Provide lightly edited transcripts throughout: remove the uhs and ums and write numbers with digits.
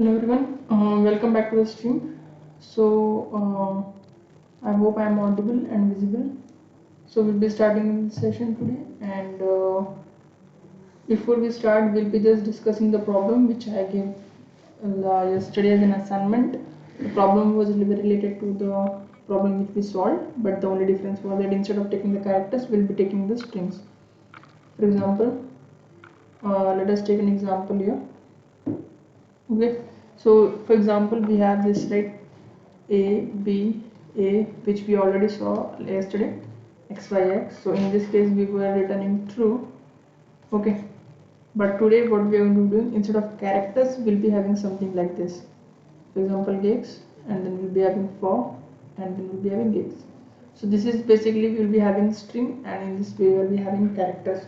Hello everyone, welcome back to the stream. I hope I am audible and visible. So we'll be starting the session today, and before we start, we'll be just discussing the problem which I gave yesterday as an assignment. The problem was related to the problem which we solved, but the only difference was that instead of taking the characters, we'll be taking the strings. For example, let us take an example here. Okay, so for example, we have this, right? A, B, A, which we already saw yesterday, X, Y, X. So in this case, we were returning true. Okay, but today what we are going to do, instead of characters, we'll be having something like this. For example, gigs, and then we'll be having for, and then we'll be having gigs. So this is basically we'll be having string, and in this way we'll be having characters.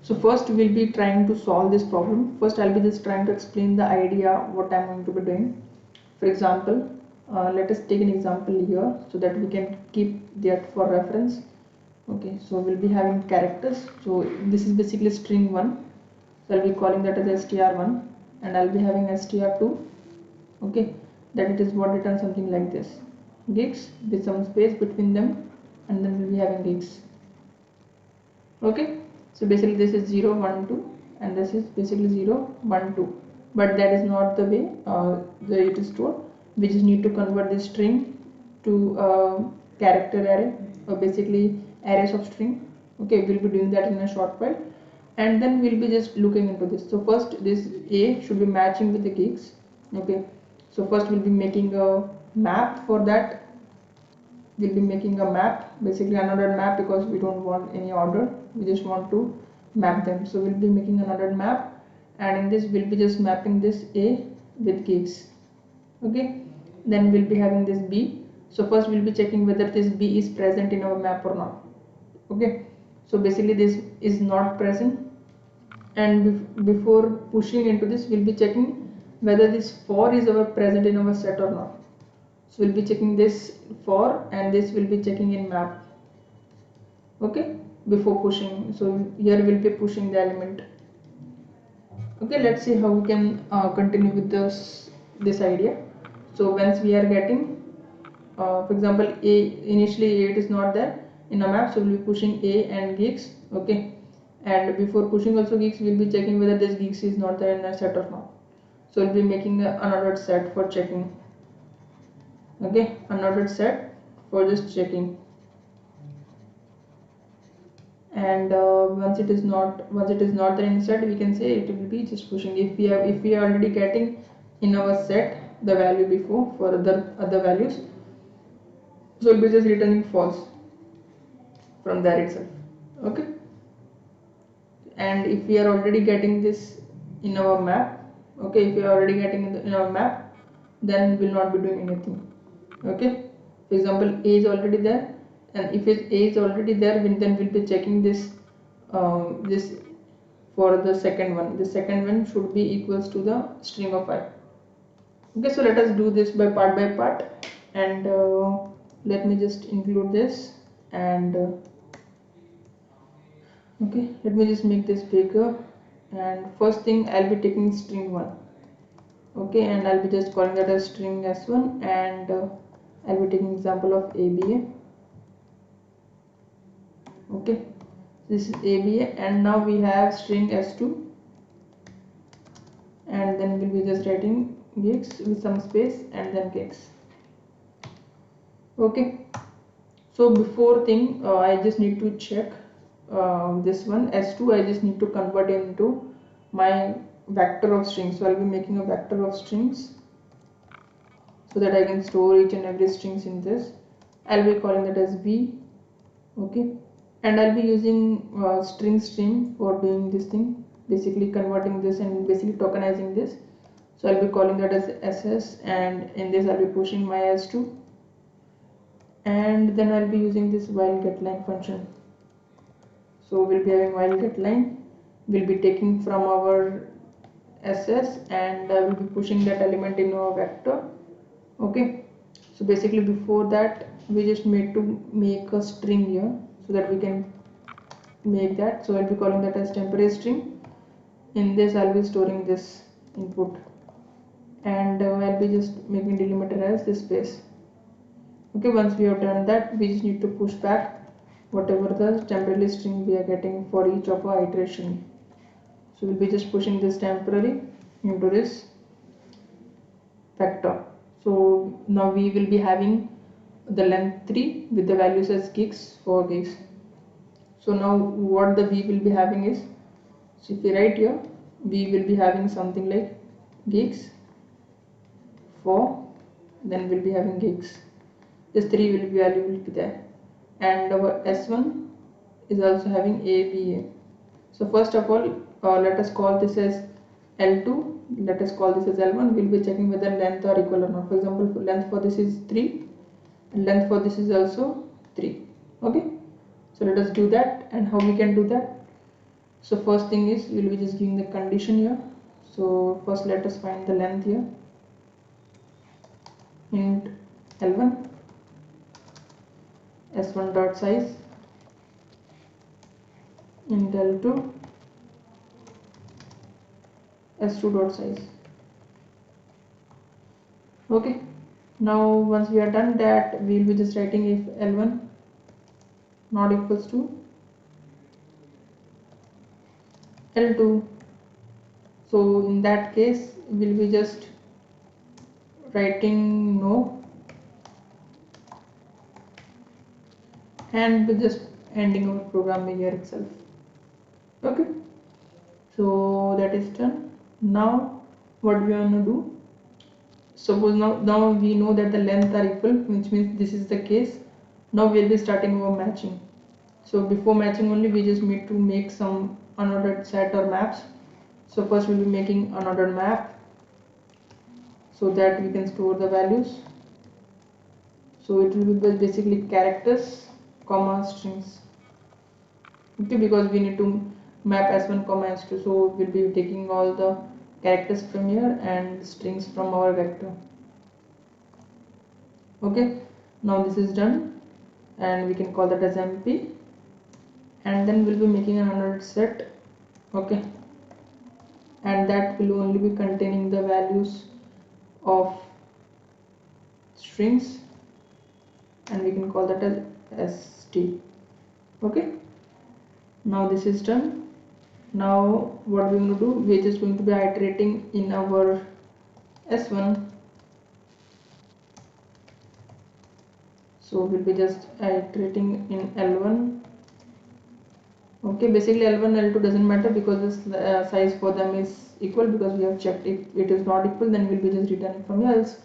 So first we'll be trying to solve this problem. First I'll be just trying to explain the idea what I'm going to be doing. For example, let us take an example here so that we can keep that for reference. Okay, so we'll be having characters. So this is basically string 1. So I'll be calling that as str1, and I'll be having str2. Okay, that it is what returns something like this. Gigs with some space between them, and then we'll be having gigs. Okay, so basically this is 0 1 2, and this is basically 0 1 2, but that is not the way it is stored. We just need to convert this string to character array, or basically arrays of string. Okay, we'll be doing that in a short while, and then we'll be just looking into this. So first this A should be matching with the gigs. Okay, so first we'll be making a map for that. We'll be making a map, basically another map, because we don't want any order, we just want to map them. So we'll be making another map, and in this we'll be just mapping this A with gigs. Okay, then we'll be having this B. So first we'll be checking whether this B is present in our map or not. Okay, so basically this is not present, and before pushing into this we'll be checking whether this for is our present in our set or not. So we'll be checking this for, and this will be checking in map. Okay, before pushing. So here we'll be pushing the element. Okay, let's see how we can continue with this idea. So once we are getting, for example, A, initially it is not there in a map, so we'll be pushing A and gigs. Okay, and before pushing also gigs, we'll be checking whether this gigs is not there in a set or not. So we'll be making another set for checking. Okay, another set for just checking, and once it is not there in set, we can say it will be just pushing. If we are already getting in our set the value before for other values, so it will be just returning false from there itself. Okay, and if we are already getting this in our map, okay, if we are already getting in our map, then we will not be doing anything. Okay, for example, A is already there, and if A is already there, then we'll be checking this this for the second one. The second one should be equals to the string of I. Okay, so let us do this by part, and let me just include this, and okay, let me just make this bigger. And first thing, I'll be taking string 1. Okay, and I'll be just calling that as string s1, and I'll be taking example of ABA. Okay, this is ABA, and now we have string s2, and then we'll be just writing gigs with some space and then gigs. Okay, so before thing, I just need to check this one s2. I just need to convert it into my vector of strings. So I'll be making a vector of strings so that I can store each and every strings in this. I'll be calling that as B. Okay, and I'll be using string stream for doing this thing, basically converting this and basically tokenizing this. So I'll be calling that as SS, and in this I'll be pushing my s2, and then I'll be using this while getLine function. So we'll be having while getLine, we'll be taking from our SS, and I will be pushing that element in our vector. Okay, so basically before that we just need to make a string here so that we can make that. So I'll be calling that as temporary string. In this I'll be storing this input. and I'll be just making delimiter as this space. Okay, once we have done that, we just need to push back whatever the temporary string we are getting for each of our iteration. So we'll be just pushing this temporary into this vector. So now we will be having the length 3 with the values as GeeksforGeeks. So now what the v will be having is, so if we write here, we will be having something like geeks for, then we'll be having geeks. This 3 will be value will be there, and our S1 is also having ABA. So first of all, let us call this as L2, let us call this as L1. We'll be checking whether length are equal or not. For example, length for this is 3 and length for this is also 3. Okay, so let us do that. And how we can do that? So first thing is, we'll be just giving the condition here. So first let us find the length here. Int L1 S1 dot size, int L2 S2 dot size. Okay, now once we are done that, we will be just writing if L1 not equals to L2. So in that case, we'll be just writing no, and we're just ending our program here itself. Okay, so that is done. Now what we want to do, suppose now we know that the length are equal, which means this is the case. Now we'll be starting our matching. So before matching only, we just need to make some unordered set or maps. So first we'll be making unordered map so that we can store the values. So it will be basically characters comma strings. Okay, because we need to map S1 comma S2, so we'll be taking all the characters from here and strings from our vector. Okay, now this is done and we can call that as MP, and then we'll be making another set. Okay, and that will only be containing the values of strings, and we can call that as st. Okay, now this is done. Now what we're going to do, we're just going to be iterating in our S1. So we'll be just iterating in L1. Okay, basically L1 L2 doesn't matter because this size for them is equal, because we have checked. If it is not equal, then we'll be just returning from here, else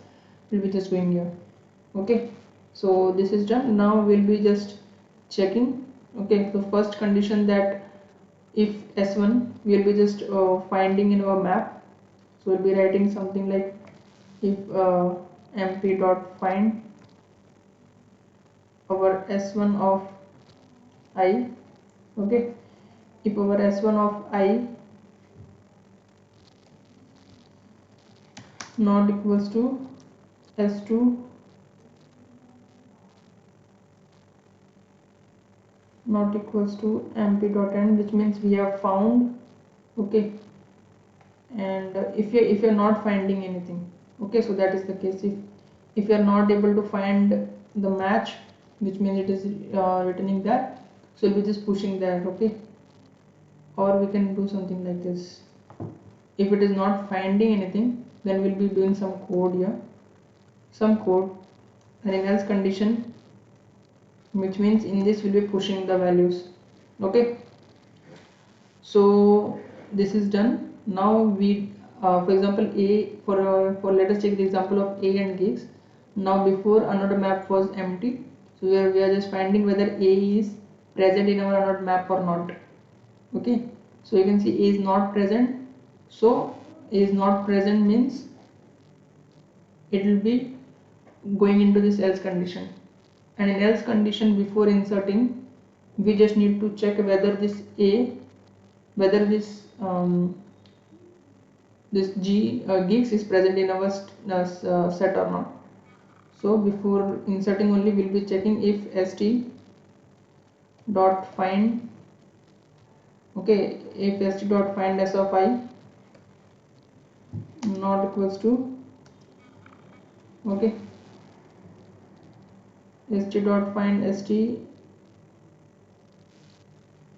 we'll be just going here. Okay, so this is done. Now we'll be just checking. Okay, the first condition that if S1, we'll be just finding in our map. So we'll be writing something like if mp dot find our S1 of I. Okay, if our S1 of I not equals to S2 not equals to mp dot end, which means we have found. Okay, and if you're not finding anything, okay, so that is the case. If you're not able to find the match, which means it is returning that, so we'll be just pushing that. Okay, or we can do something like this. If it is not finding anything, then we'll be doing some code here, some code, and in else condition, which means in this we'll be pushing the values. Okay, so this is done. Now we for example A, for let us take the example of A and geeks. Now before another map was empty, so we are just finding whether A is present in our another map or not. Okay, so you can see A is not present. So A is not present means it will be going into this else condition, and in else condition, before inserting, we just need to check whether this A, whether this geeks is present in our set or not. So before inserting only, we'll be checking if st dot find. Okay, if st dot find s of I not equals to Okay, st.find st,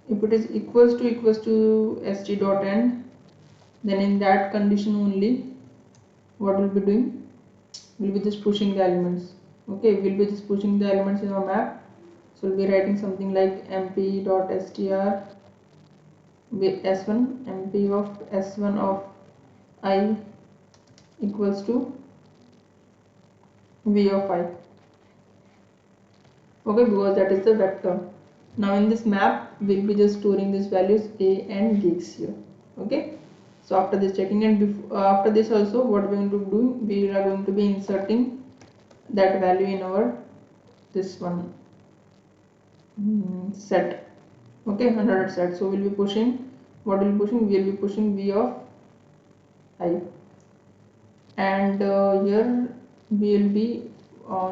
if it is equals to st.end, then in that condition only what we'll be doing, we'll be just pushing the elements. Okay, we'll be just pushing the elements in our map. So we'll be writing something like mp.str s1, mp of s1 of I equals to v of I. Okay, because that is the vector. Now in this map we'll be just storing these values a and geeks here. Okay, so after this checking and after this also what we are going to do, we are going to be inserting that value in our this one set. Okay, under that set. So we'll be pushing, what we'll be pushing, we'll be pushing v of I, and here we'll be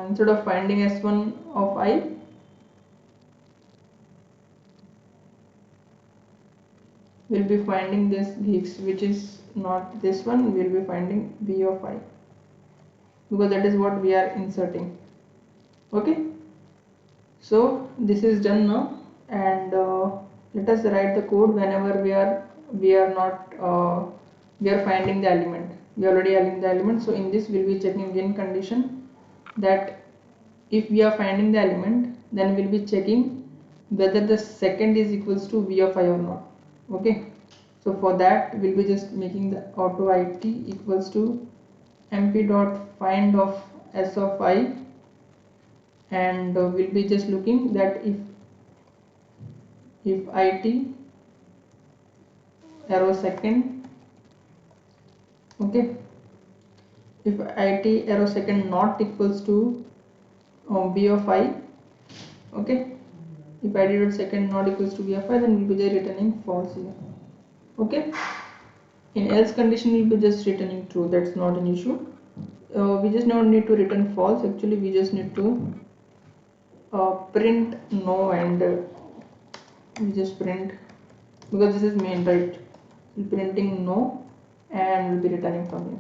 instead of finding s1 of I, we'll be finding this geeks, which is not this one. We'll be finding v of I, because that is what we are inserting. Okay, so this is done now, and let us write the code whenever we are not we are finding the element. We are already having the element, so in this we'll be checking again condition that if we are finding the element, then we'll be checking whether the second is equals to v of I or not. Okay, so for that we'll be just making the auto it equals to mp dot find of s of I, and we'll be just looking that if it arrow second, okay, if it arrow second not equals to b of I, okay, if it dot second not equals to b of I, then we'll be just returning false here. Okay, in else condition we'll be just returning true. That's not an issue. We just don't need to return false. Actually we just need to print no, and we just print, because this is main, right? We're printing no and we'll be returning from here.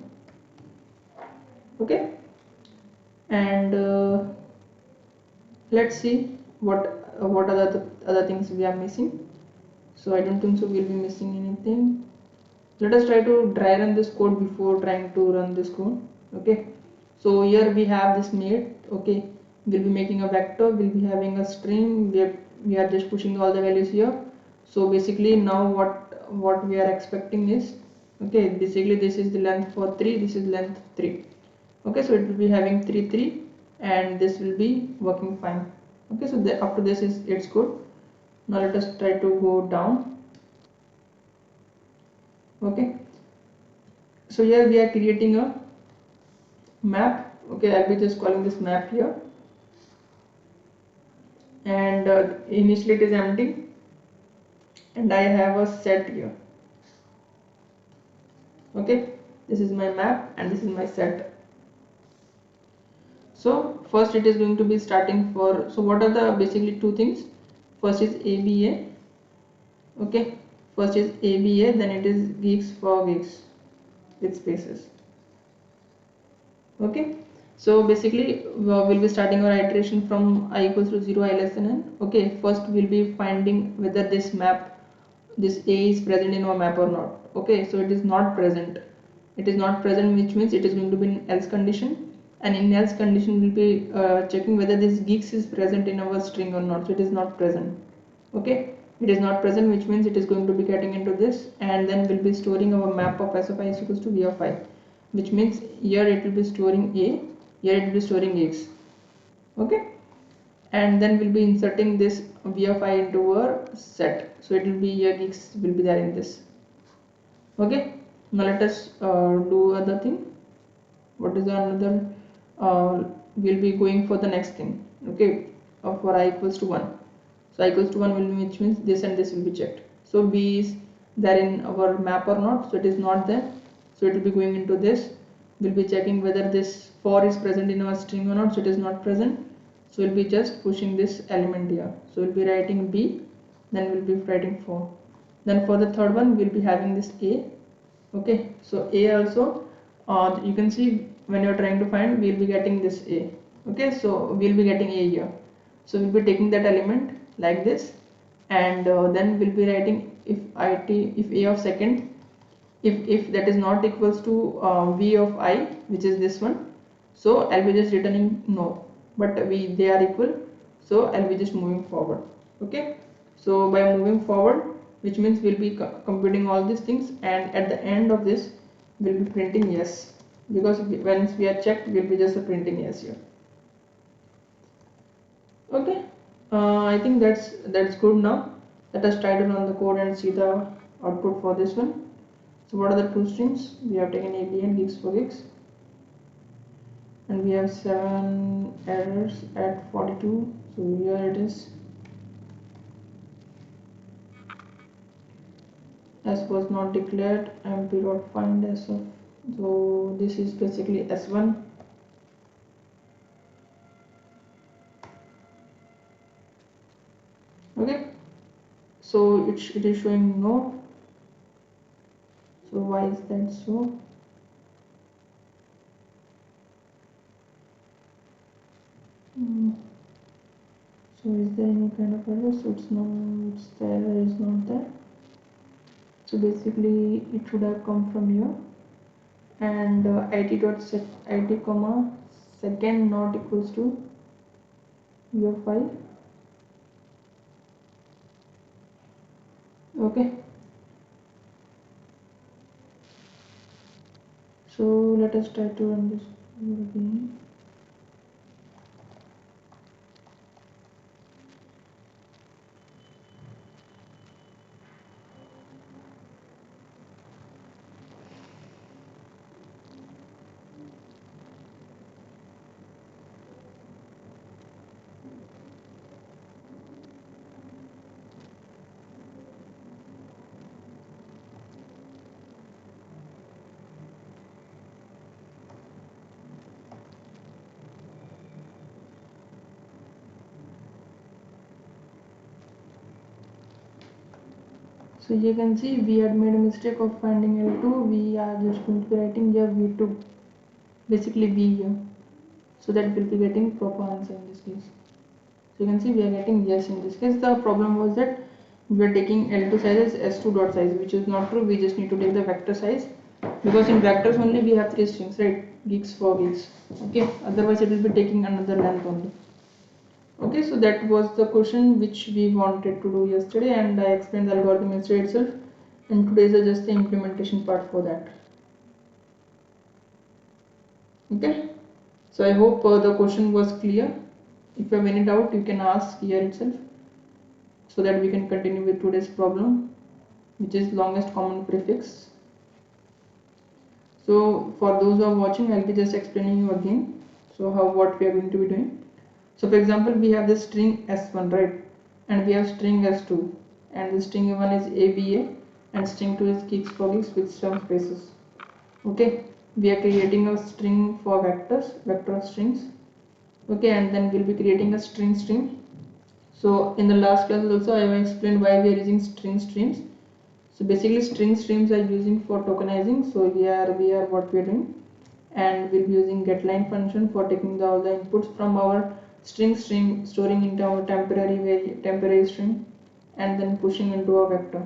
Okay, and let's see what are the other things we are missing. So I don't think so we'll be missing anything. Let us try to dry run this code before trying to run this code. Okay, so here we have this made. Okay, we'll be making a vector, we'll be having a string, we are just pushing all the values here. So basically now what we are expecting is, okay, basically this is the length for 3, this is length 3. Okay, so it will be having 3 3, and this will be working fine. Okay, so up to this is it's good. Now let us try to go down. Okay, so here we are creating a map. Okay, I'll be just calling this map here, and initially it is empty, and I have a set here. Okay, this is my map and this is my set. So first it is going to be starting for, so what are the basically two things. First is ABA. Okay, first is ABA, then it is GeeksforGeeks with spaces. Okay, so basically we'll be starting our iteration from I equals to 0, I less than n. Okay, first we'll be finding whether this map, this A is present in our map or not. Okay, so it is not present. It is not present, which means it is going to be in else condition, and in else condition we'll be checking whether this geeks is present in our string or not. So it is not present. Okay, it is not present, which means it is going to be getting into this, and then we'll be storing our map of s of I is equals to v of I, which means here it will be storing A, here it will be storing X. Okay, and then we'll be inserting this v of I into our set, so it will be here X will be there in this. Okay, now let us do other thing. What is another? We'll be going for the next thing. Okay, for I equals to 1. So I equals to 1 will be, which means this and this will be checked. So B is there in our map or not. So it is not there. So it will be going into this. We'll be checking whether this 4 is present in our string or not. So it is not present. So we'll be just pushing this element here. So we'll be writing B, then we'll be writing 4. Then for the third one we'll be having this A. Okay, so A also you can see when you're trying to find, we'll be getting this a. Okay, so we'll be getting a here. So we'll be taking that element like this, and then we'll be writing if a of second, if that is not equals to v of I, which is this one, so I'll be just returning no, but they are equal, so I'll be just moving forward. Okay, so by moving forward, which means we'll be computing all these things, and at the end of this we'll be printing yes, because once we are checked, we'll be just printing yes here. Okay, I think that's good. Now let us try to run the code and see the output for this one. So what are the two streams? We have taken AB and GeeksforGeeks, and we have 7 errors at 42. So here it is. S was not declared, mp.find s of, so this is basically S1. Okay, so it is showing no. So why is that so? So is there any kind of error? So the error is not there. So basically it should have come from here, and it comma second not equals to v of I. Okay, so let us try to run this again. So you can see we had made a mistake of finding L2. We are just going to be writing here V2, basically V here. So that will be getting proper answer in this case. So you can see we are getting yes in this case. The problem was that we are taking L2 size as S2 dot size, which is not true. We just need to take the vector size, because in vectors only we have 3 strings, right? GeeksforGeeks. Okay, otherwise it will be taking another length only. Okay, so that was the question which we wanted to do yesterday, and I explained the algorithm yesterday itself, and today is just the implementation part for that. Okay, so I hope the question was clear. If you have any doubt, you can ask here itself, so that we can continue with today's problem, which is longest common prefix. So for those who are watching, I'll be just explaining you again, so what we are going to be doing. So for example, we have this string s1, right, and we have string s2, and the string 1 is aba, and string 2 is GeeksforGeeks with some spaces. Okay, we are creating a string for vector of strings. Okay, and then we'll be creating a string. So in the last class also I have explained why we are using string streams. So basically string streams are using for tokenizing. So here we are what we are doing, and we'll be using getLine function for taking all the inputs from our string stream, storing into our temporary string, and then pushing into a vector.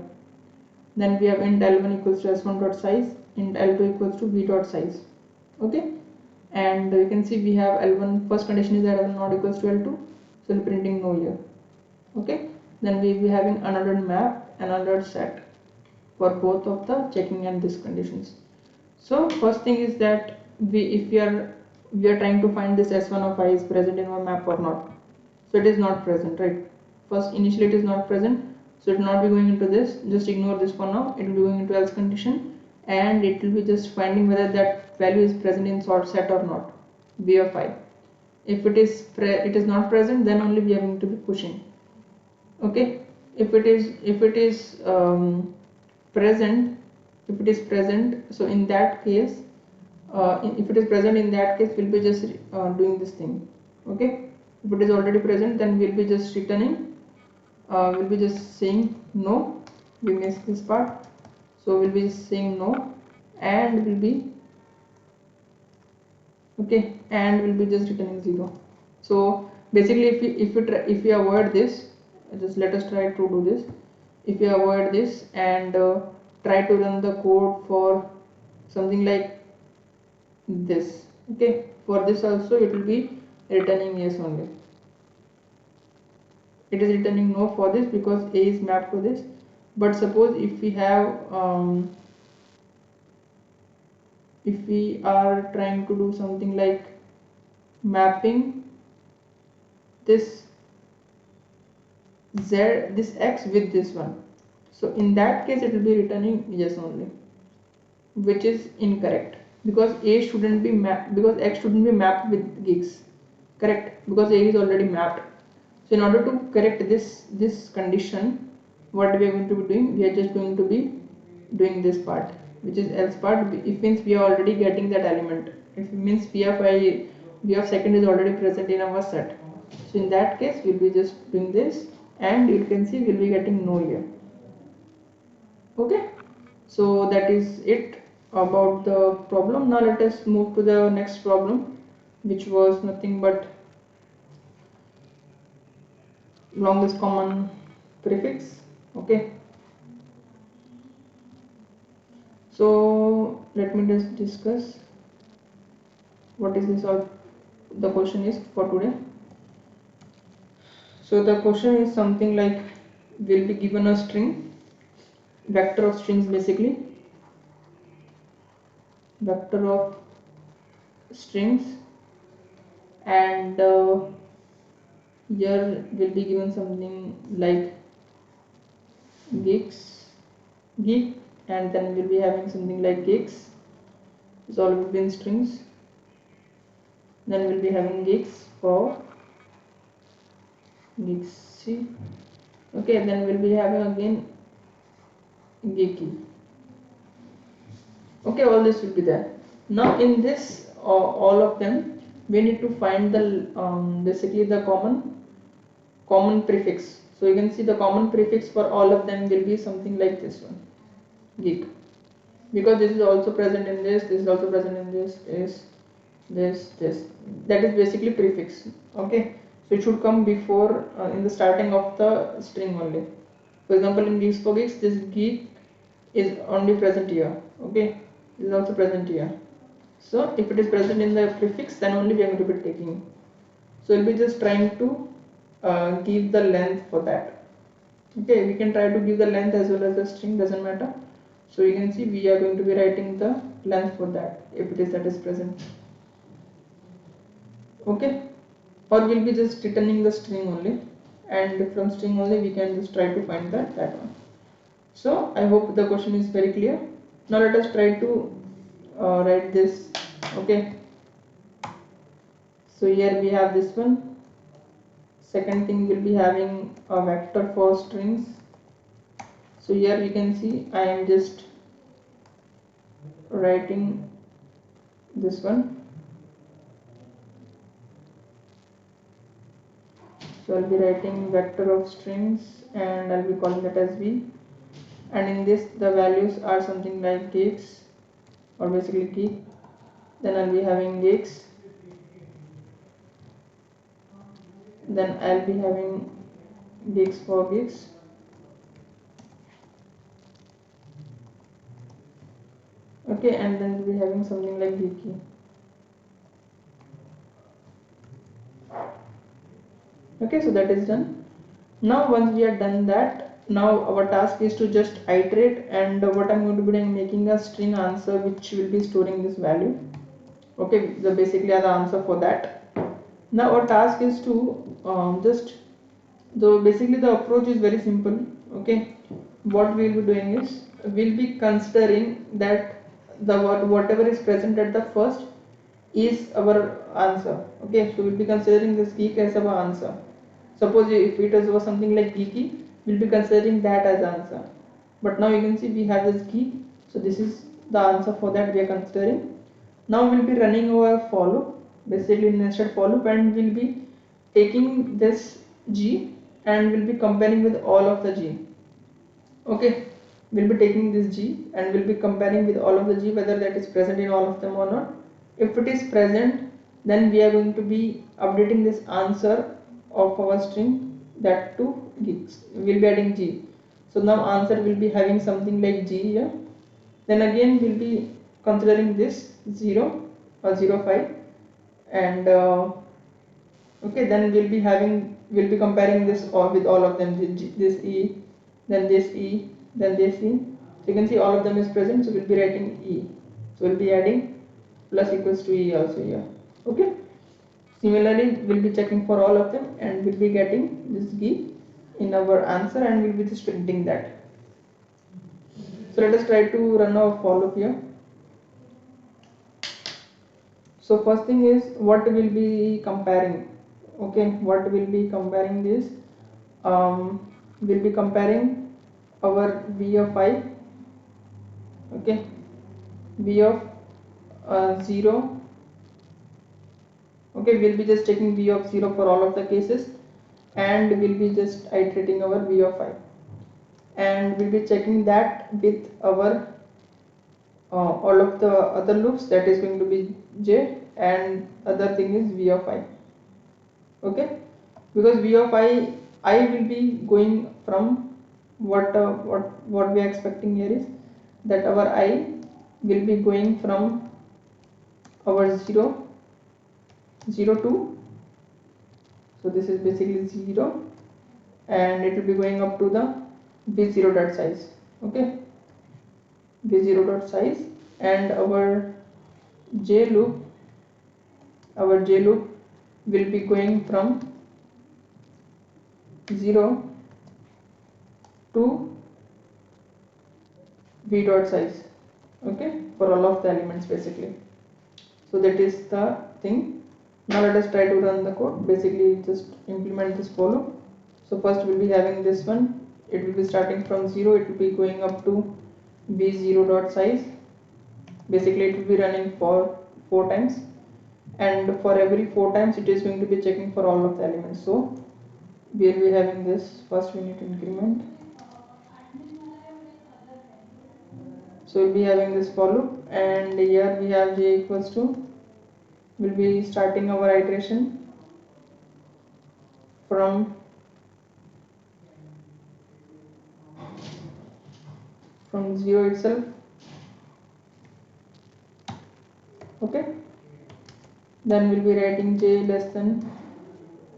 Then we have int L1 equals to S1 dot size, int L2 equals to V dot size. Okay, and you can see we have L1, first condition is that L1 not equals to L2, so we're printing no here. Okay, then we will be having another map, another set for both of the checking and this conditions. So first thing is that if we are trying to find this S1 of I is present in our map or not. So it is not present, right? First initially it is not present, so it will not be going into this. Just ignore this for now. It will be going into else condition, and it will be just finding whether that value is present in sort set or not, V of I. If it is not present, then only we are going to be pushing. Okay, if it is present, so in that case, if it is present, in that case we'll be just doing this thing. Okay, if it is already present, then we'll be just returning, we'll be just saying no. We missed this part, so we'll be saying no, and we'll be okay, and will be just returning 0. So basically if we avoid this, just let us try to do this. If we avoid this and try to run the code for something like this, okay, for this also it will be returning yes only. It is returning no for this because a is mapped to this. But suppose if we are trying to do something like mapping this z, this x with this one, so in that case it will be returning yes only, which is incorrect, because a shouldn't be mapped, because x shouldn't be mapped with geeks, correct, because a is already mapped. So in order to correct this condition, what we are going to be doing, we are just going to be doing this part, which is else part. It means we are already getting that element. It means p of I, p of second is already present in our set. So in that case we'll be just doing this, and you can see we'll be getting no here. Okay, so that is it about the problem. Now let us move to the next problem, which was nothing but longest common prefix. Okay, so let me just discuss what is this, or the question is for today. So the question is something like, will be given a string, vector of strings, basically vector of strings, and here will be given something like geek, and then we'll be having something like geeks. It's all will be in strings. Then we'll be having geeks for geeksy. Okay, then we'll be having again geeky. Okay, all this will be there. Now in this all of them, we need to find the basically the common prefix. So you can see the common prefix for all of them will be something like this one, geek, because this is also present in this is also present in this, that is basically prefix. Okay, so it should come before in the starting of the string only. For example, in GeeksforGeeks, this geek is only present here. Okay, this is also present here. So if it is present in the prefix, then only we are going to be taking. So we'll be just trying to give the length for that. Okay, we can try to give the length as well as the string, doesn't matter. So you can see we are going to be writing the length for that if it is that is present. Okay, or we'll be just returning the string only, and from string only we can just try to find that one. So I hope the question is very clear. Now let us try to write this. Okay, so here we have this one. Second thing, will be having a vector for strings. So here you can see I am just writing this one. So I'll be writing vector of strings, and I'll be calling that as v, and in this the values are something like geeks, or basically geek. Then I'll be having geeks, then I'll be having GeeksforGeeks, okay, and then we'll be having something like geeky. Okay, so that is done. Now once we are done that, now our task is to just iterate, and what I'm going to be doing, making a string answer which will be storing this value. Okay, the basically are the answer for that. Now our task is to basically the approach is very simple. Okay, what we will be doing is we'll be considering that the whatever is present at the first is our answer. Okay, so we'll be considering this geek as our answer. Suppose if it was something like geeky, we'll be considering that as answer. But now you can see we have this geek, so this is the answer for that we are considering. Now we'll be running our for loop, basically nested for loop, and we'll be taking this g and we'll be comparing with all of the g. Okay, we'll be taking this g and we'll be comparing with all of the g, whether that is present in all of them or not. If it is present, then we are going to be updating this answer of our string that to geeks. We'll be adding G. So now answer will be having something like G here. Then again we'll be considering this 0 or 05, and okay, then we'll be comparing this with all of them, this E, then this E, then this E. So you can see all of them is present, so we'll be writing E. So we'll be adding plus equals to E also here. Okay. Similarly, we'll be checking for all of them and we'll be getting this G in our answer, and we'll be just printing that. So let us try to run our for loop here. So first thing is, what we'll be comparing. Okay, what we'll be comparing is, we'll be comparing our V of I. Okay, V of 0. Okay, we'll be just taking V of 0 for all of the cases, and we'll be just iterating our V of I, and we'll be checking that with our all of the other loops, that is going to be J, and other thing is V of I. Okay, because V of I will be going from what we are expecting here is that our I will be going from our 0 to, so this is basically 0, and it will be going up to the v0 dot size. Okay, v0 dot size, and our j loop will be going from 0 to v dot size. Okay, for all of the elements basically. So that is the thing. Now let us try to run the code. Basically just implement this for loop. So first we'll be having this one, it will be starting from 0, it will be going up to v0 dot size. Basically it will be running for 4 times, and for every 4 times it is going to be checking for all of the elements. So we will be having this, first we need to increment. So we'll be having this for loop, and here we have j equals to, we'll be starting our iteration from 0 itself. Okay, then we'll be writing j less than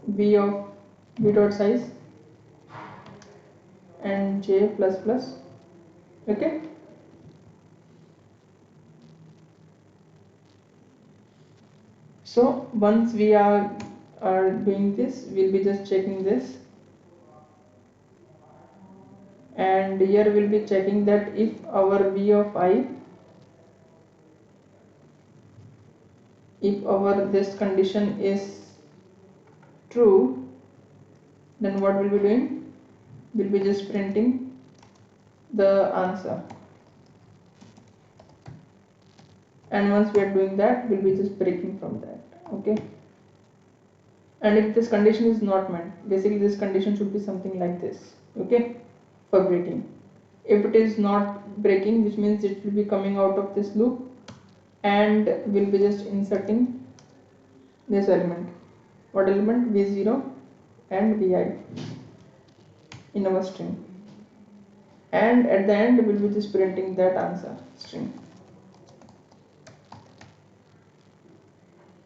v of v dot size and j plus plus. Okay, so once we are doing this, we'll be just checking this, and here we'll be checking that if our v of I, if our this condition is true, then what we'll be doing, we'll be just printing the answer, and once we are doing that, we'll be just breaking from that. Okay, and if this condition is not met, basically this condition should be something like this. Okay, for breaking. If it is not breaking, which means it will be coming out of this loop, and we'll be just inserting this element. What element? v0 and vi in our string, and at the end we'll be just printing that answer string.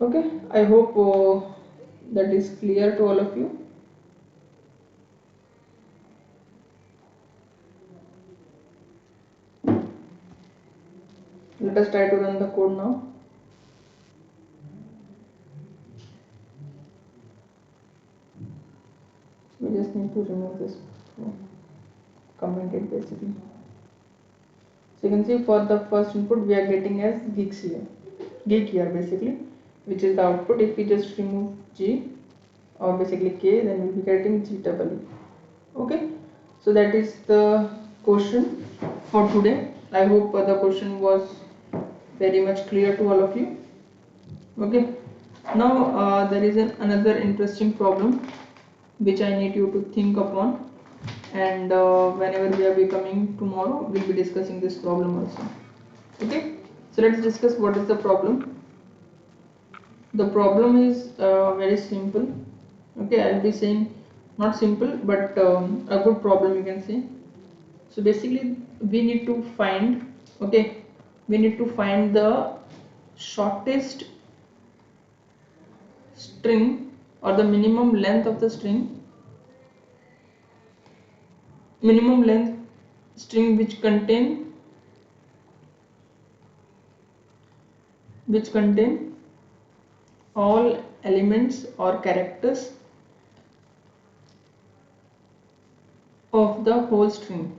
Okay, I hope that is clear to all of you. Let us try to run the code now. We just need to remove this, comment it basically. So you can see for the first input we are getting as geek here basically, which is the output. If we just remove G or basically K, then we'll be getting GEE. Okay, so that is the question for today. I hope the question was very much clear to all of you. Okay, now there is another interesting problem which I need you to think upon, and whenever we are becoming tomorrow, we'll be discussing this problem also. Okay, so let's discuss what is the problem. the problem is very simple. Okay, I'll be saying not simple but a good problem, you can say. So basically we need to find, okay, we need to find the shortest string or the minimum length of the string, minimum length string which contain all elements or characters of the whole string.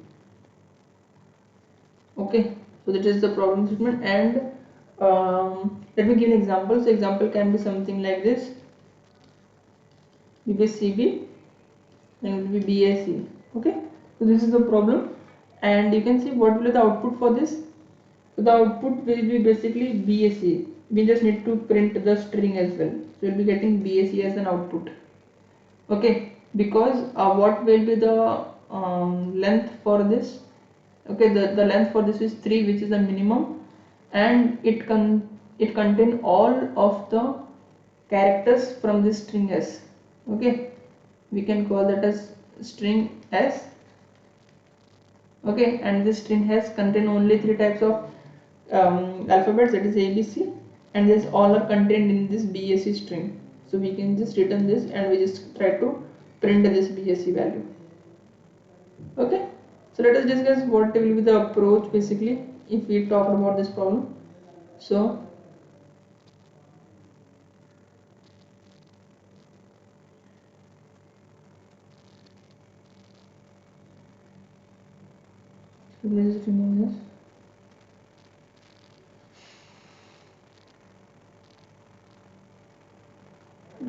Okay, so that is the problem statement. And let me give an example. So example can be something like this: BCB and it will be BAC. Okay, so this is the problem, and you can see what will be the output for this. So the output will be basically BAC. We just need to print the string as well, so we'll be getting BAC as an output. Okay, because what will be the length for this? Okay, the length for this is 3, which is the minimum, and it contain all of the characters from this string S. Okay, we can call that as string S. Okay, and this string has contain only 3 types of alphabets, that is ABC, and this all are contained in this BAC string. So we can just return this and we just try to print this BAC value. Okay, so let us discuss what will be the approach basically if we talk about this problem. So let's just remove this.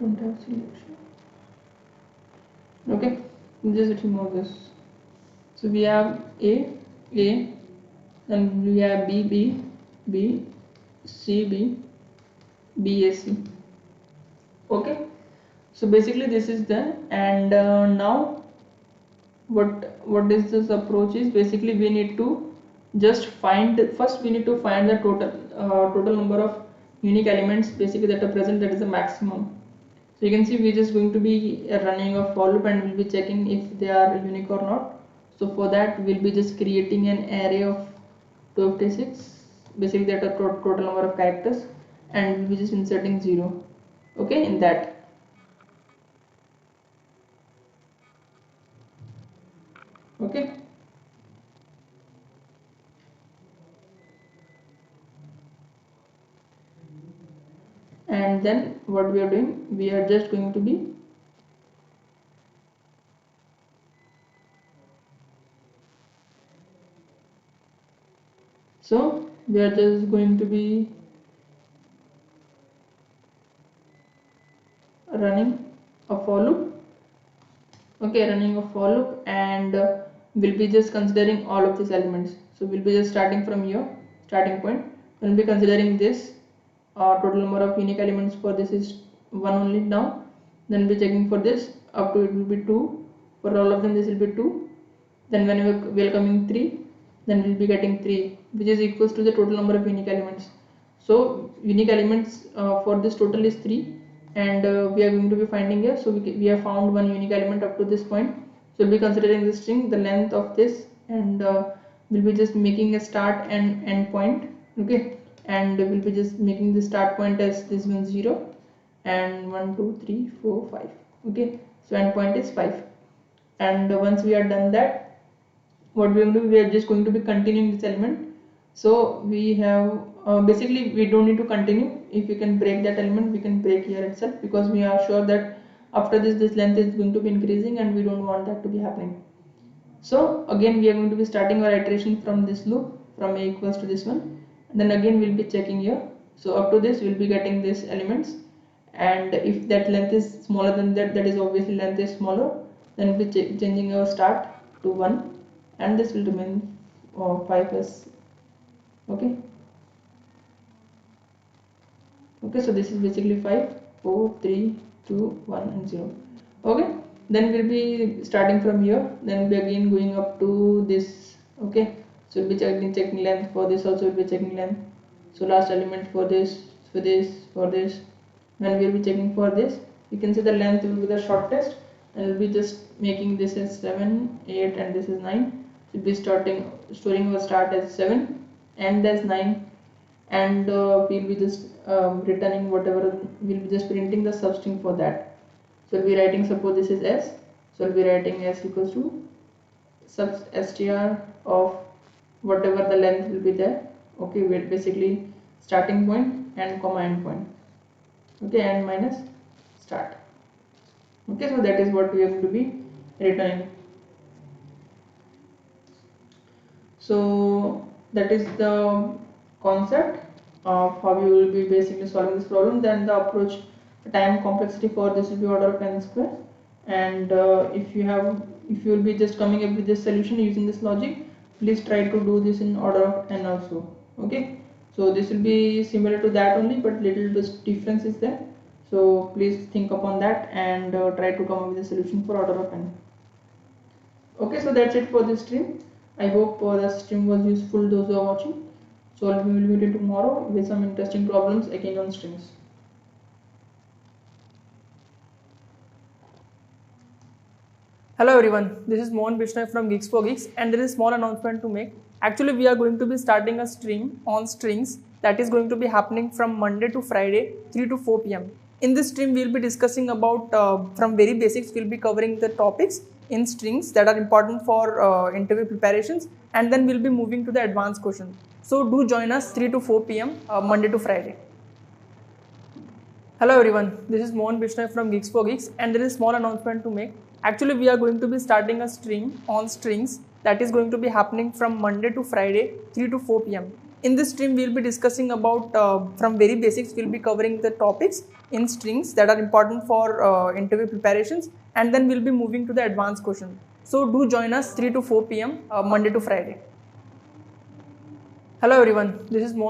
Don't have selection. Okay, just remove this. So we have A, and we have B, C, B, A, C. Okay, so basically this is done, and now what is this approach is basically we need to just find, first we need to find the total number of unique elements basically that are present, that is the maximum. So you can see we're just going to be running a for loop and we'll be checking if they are unique or not. So for that we'll be just creating an array of 256, basically that are total number of characters, and we'll be just inserting 0, okay, in that. Okay, and then what we are doing, we are just going to be running a for loop. Okay, running a for loop, and we'll be just considering all of these elements. So we'll be just starting from here, starting point. We'll be considering this total number of unique elements for this is 1 only now. Then we'll be checking for this up to it will be 2. For all of them this will be 2. Then when we are welcoming 3, then we'll be getting 3, which is equals to the total number of unique elements. So unique elements for this total is 3, and we are going to be finding here. So we have found one unique element up to this point. So we'll be considering this string, the length of this, and we'll be just making a start and end point. Okay, and we'll be just making the start point as this one 0 and 1 2 3 4 5. Okay, so end point is 5, and once we are done that, what we are going to do, we are just going to be continuing this element. So we have basically we don't need to continue. If we can break that element, we can break here itself, because we are sure that after this length is going to be increasing and we don't want that to be happening. So again we are going to be starting our iteration from this loop, from a equals to this one, and then again we'll be checking here. So up to this we'll be getting these elements, and if that length is smaller than that, that is obviously length is smaller, then we'll be changing our start to 1, and this will remain 5 as okay. Okay, so this is basically 5 4 3 2 1 and 0. Okay, then we'll be starting from here, then we'll be again going up to this. Okay, so we'll be checking length for this, also we'll be checking length. So last element for this, for this, for this, when we will be checking for this, you can see the length will be the shortest, and we'll be just making this as 7, 8, and this is 9. So we'll be storing our start as 7, end as 9, and we'll be just returning whatever, we'll be just printing the substring for that. So we'll be writing, suppose this is s, so we'll be writing s equals to sub str of whatever the length will be there. Okay, we're basically starting point and comma end point. Okay, and minus start. Okay, so that is what we are going to be returning. So that is the concept of how you will be basically solving this problem. Then the approach, the time complexity for this will be order of n square, and if you will be just coming up with this solution using this logic, please try to do this in order of n also. Okay, so this will be similar to that only, but little bit difference is there. So please think upon that and try to come up with a solution for order of n. Okay, so that's it for this stream. I hope the stream was useful those who are watching. So we will meet tomorrow with some interesting problems again on strings. Hello everyone, this is Mohan Bishnoi from GeeksforGeeks, and there is a small announcement to make. Actually, we are going to be starting a stream on strings that is going to be happening from Monday to Friday, 3 to 4 p.m. In this stream, we will be discussing about from very basics, we will be covering the topics in strings that are important for interview preparations, and then we will be moving to the advanced questions. So do join us 3 to 4 p.m. Monday to Friday. Hello everyone, this is Mohan Bishnoi from GeeksforGeeks, and there is a small announcement to make. Actually, we are going to be starting a stream on strings that is going to be happening from Monday to Friday, 3 to 4 p.m. In this stream, we will be discussing about from very basics, we will be covering the topics in strings that are important for interview preparations, and then we will be moving to the advanced questions. So do join us 3 to 4 p.m. Monday to Friday. Hello everyone, this is Mohan.